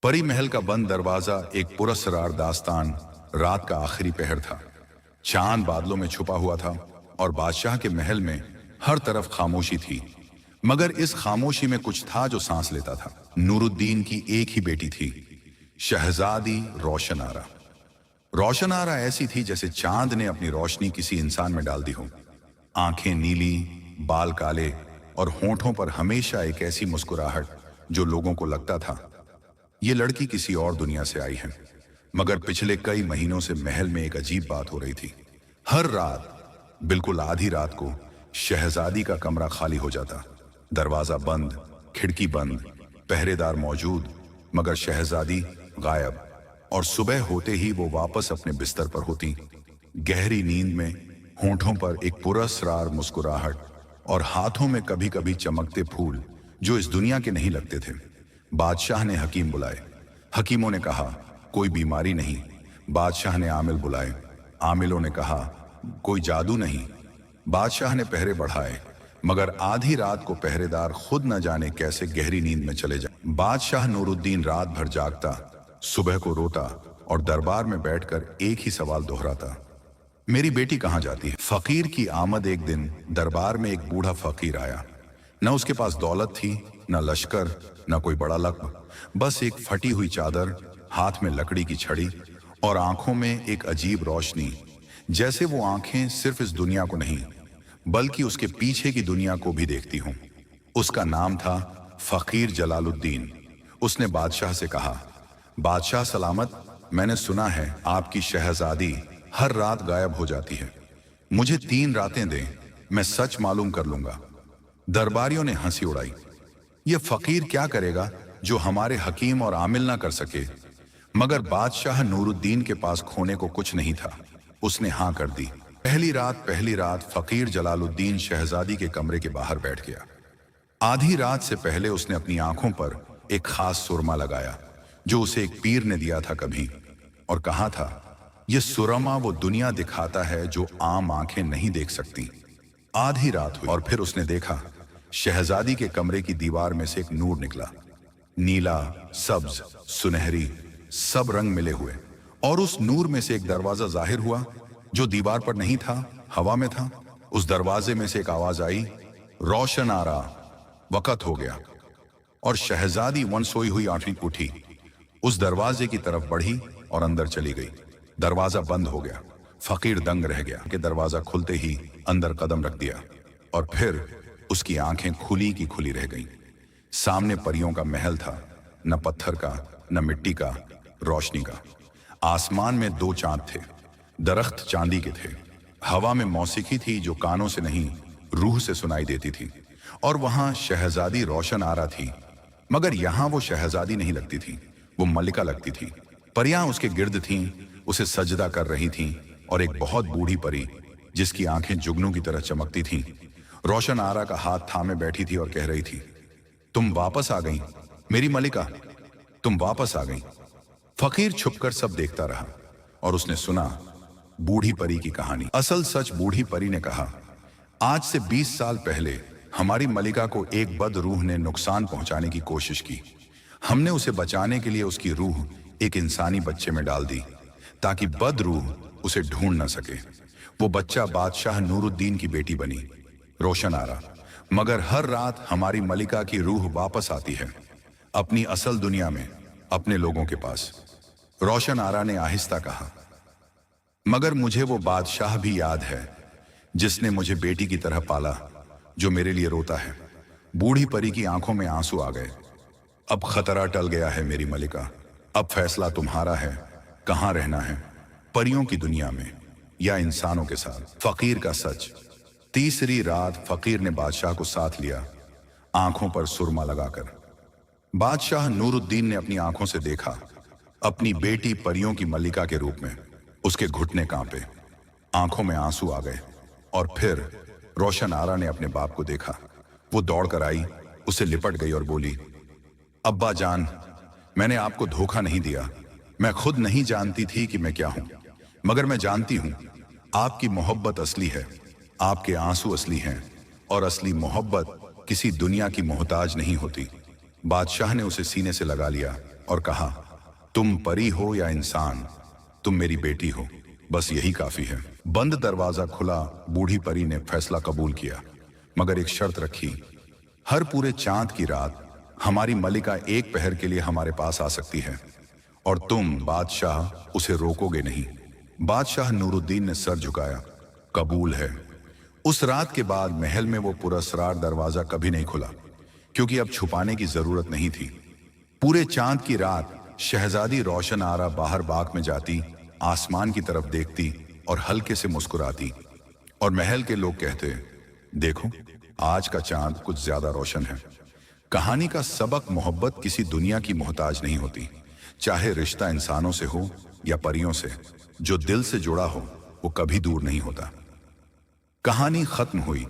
परी महल का बंद दरवाजा एक पुरस्कार दास्तान। रात का आखिरी पहर था। चांद बादलों में छुपा हुआ था और बादशाह के महल में हर तरफ खामोशी थी। मगर इस खामोशी में कुछ था जो सांस लेता था। नूरुद्दीन की एक ही बेटी थी, शहजादी रोशन आरा। रोशन आरा ऐसी थी जैसे चांद ने अपनी रोशनी किसी इंसान में डाल दी हो। आंखें नीली, बाल काले और होंठों पर हमेशा एक ऐसी मुस्कुराहट जो लोगों को लगता था ये लड़की किसी और दुनिया से आई है। मगर पिछले कई महीनों से महल में एक अजीब बात हो रही थी। हर रात, बिल्कुल आधी रात को, शहजादी का कमरा खाली हो जाता। दरवाजा बंद, खिड़की बंद, पहरेदार मौजूद, मगर शहजादी गायब। और सुबह होते ही वो वापस अपने बिस्तर पर होती, गहरी नींद में, होंठों पर एक पुरस्कार मुस्कुराहट और हाथों में कभी कभी चमकते फूल जो इस दुनिया के नहीं लगते थे। बादशाह ने हकीम बुलाए। हकीमों ने कहा कोई बीमारी नहीं। बादशाह ने आमिल बुलाए। आमिलों ने कहा कोई जादू नहीं। बादशाह ने पहरे बढ़ाए, मगर आधी रात को पहरेदार खुद न जाने कैसे गहरी नींद में चले जाए। बादशाह नूरुद्दीन रात भर जागता, सुबह को रोता और दरबार में बैठकर एक ही सवाल दोहराता, मेरी बेटी कहाँ जाती है। फकीर की आमद। एक दिन दरबार में एक बूढ़ा फकीर आया। न उसके पास दौलत थी, न लश्कर, न कोई बड़ा लक़्ब, बस एक फटी हुई चादर, हाथ में लकड़ी की छड़ी और आंखों में एक अजीब रोशनी, जैसे वो आंखें सिर्फ इस दुनिया को नहीं बल्कि उसके पीछे की दुनिया को भी देखती हों। उसका नाम था फकीर जलालुद्दीन। उसने बादशाह से कहा, बादशाह सलामत, मैंने सुना है आपकी शहजादी हर रात गायब हो जाती है। मुझे 3 रातें दें, मैं सच मालूम कर लूंगा। दरबारियों ने हंसी उड़ाई। ये फकीर क्या करेगा जो हमारे हकीम और आमिल ना कर सके। मगर बादशाह नूरुद्दीन के पास खोने को कुछ नहीं था। उसने हाँ कर दी। पहली रात फकीर जलालुद्दीन शहजादी के कमरे के बाहर बैठ गया। आधी रात से पहले उसने अपनी आंखों पर एक खास सुरमा लगाया जो उसे एक पीर ने दिया था कभी, और कहा था यह सुरमा वो दुनिया दिखाता है जो आम आंखें नहीं देख सकती। आधी रात हुई और फिर उसने देखा शहजादी के कमरे की दीवार में से एक नूर निकला। नीला, सब्ज, सुनहरी, सब रंग मिले हुए। और उस नूर में से एक दरवाजा जाहिर हुआ जो दीवार पर नहीं था, हवा में था। उस दरवाजे में से एक आवाज आई, रोशन आरा, वक़्त हो गया। और शहजादी वन सोई हुई आंखें उठी, उस दरवाजे की तरफ बढ़ी और अंदर चली गई। दरवाजा बंद हो गया। फकीर दंग रह गया कि दरवाजा खुलते ही अंदर कदम रख दिया और फिर उसकी आंखें खुली की खुली रह गईं। सामने परियों का महल था, न पत्थर का, न मिट्टी का, रोशनी का। आसमान में 2 चांद थे। दरख्त चांदी के थे। हवा में मौसीकी थी जो कानों से नहीं, रूह से सुनाई देती थी। और वहां शहजादी रोशन आरा थी, मगर यहां वो शहजादी नहीं लगती थी, वो मलिका लगती थी। परियां उसके गिर्द थीं, उसे सजदा कर रही थीं। और एक बहुत बूढ़ी परी जिसकी आंखें जुगनू की तरह चमकती थीं, रोशन आरा का हाथ थामे बैठी थी और कह रही थी, तुम वापस आ गई मेरी मलिका, तुम वापस आ गई। फकीर छुपकर सब देखता रहा और उसने सुना बूढ़ी परी की कहानी। असल सच बूढ़ी परी ने कहा, आज से 20 साल पहले हमारी मलिका को एक बद रूह ने नुकसान पहुंचाने की कोशिश की। हमने उसे बचाने के लिए उसकी रूह एक इंसानी बच्चे में डाल दी ताकि बद रूह उसे ढूंढ न सके। वो बच्चा बादशाह नूरुद्दीन की बेटी बनी, रोशन आरा। मगर हर रात हमारी मलिका की रूह वापस आती है, अपनी असल दुनिया में, अपने लोगों के पास। रोशन आरा ने आहिस्ता कहा, मगर मुझे वो बादशाह भी याद है जिसने मुझे बेटी की तरह पाला, जो मेरे लिए रोता है। बूढ़ी परी की आंखों में आंसू आ गए। अब खतरा टल गया है मेरी मलिका, अब फैसला तुम्हारा है, कहां रहना है, परियों की दुनिया में या इंसानों के साथ। फकीर का सच। तीसरी रात फकीर ने बादशाह को साथ लिया, आंखों पर सुरमा लगाकर। बादशाह नूरुद्दीन ने अपनी आंखों से देखा अपनी बेटी परियों की मलिका के रूप में। उसके घुटने कांपे, आंखों में आंसू आ गए। और फिर रोशन आरा ने अपने बाप को देखा। वो दौड़कर आई, उसे लिपट गई और बोली, अब्बा जान, मैंने आपको धोखा नहीं दिया। मैं खुद नहीं जानती थी कि मैं क्या हूं, मगर मैं जानती हूं आपकी मोहब्बत असली है, आपके आंसू असली हैं, और असली मोहब्बत किसी दुनिया की मोहताज नहीं होती। बादशाह ने उसे सीने से लगा लिया और कहा, तुम परी हो या इंसान, तुम मेरी बेटी हो, बस यही काफी है। बंद दरवाजा खुला, बूढ़ी परी ने फैसला कबूल किया, मगर एक शर्त रखी, हर पूरे चांद की रात हमारी मलिका एक पहर के लिए हमारे पास आ सकती है और तुम बादशाह उसे रोकोगे नहीं। बादशाह नूरुद्दीन ने सर झुकाया, कबूल है। उस रात के बाद महल में वो पुरस्कार दरवाजा कभी नहीं खुला, क्योंकि अब छुपाने की जरूरत नहीं थी। पूरे चांद की रात शहजादी रोशन आरा बाहर बाग में जाती, आसमान की तरफ देखती और हल्के से मुस्कुराती, और महल के लोग कहते, देखो आज का चांद कुछ ज्यादा रोशन है। कहानी का सबक, मोहब्बत किसी दुनिया की मोहताज नहीं होती, चाहे रिश्ता इंसानों से हो या परियों से, जो दिल से जुड़ा हो वो कभी दूर नहीं होता। कहानी खत्म हुई।